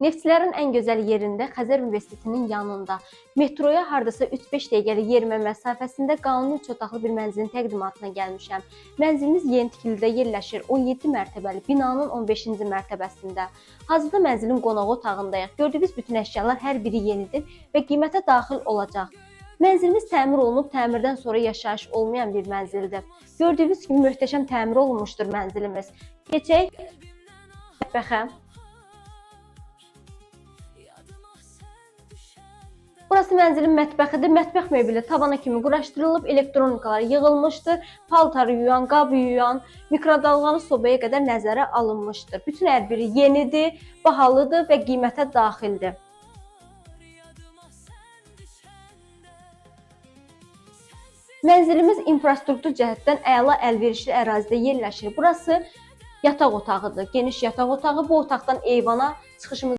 Neftçilərin ən gözəl yerində, Xəzər Universitetinin yanında, metroya hardasa 3-5 dəqiqəlik yerimə məsafəsində qanuni 3 otaqlı bir mənzilin təqdimatına gəlmişəm. Mənzilimiz yeni tikilidə yerləşir, 17 mərtəbəli binanın 15-ci mərtəbəsində. Hazırda mənzilin qonaq otağındayıq. Gördüyünüz bütün əşyalar hər biri yenidir və qiymətə daxil olacaq. Mənzilimiz təmir olunub, təmirdən sonra yaşayış olmayan bir mənzildir. Gördüyünüz kimi möhtəşəm təmir olunmuşdur mənzilimiz. Keçək mətbəxə. Burası mənzilin mətbəxidir. Mətbəx mebeli tavana kimi quraşdırılıb, elektronikalar yığılmışdır, paltarı yuyan, qab yuyan, mikrodalğalı sobaya qədər nəzərə alınmışdır. Bütün hər biri yenidir, bahalıdır və qiymətə daxildir. Mənzilimiz infrastruktur cəhətdən əla əlverişli ərazidə yerləşir. Burası yataq otağıdır, geniş yataq otağı. Bu otaqdan eyvana çıxışımız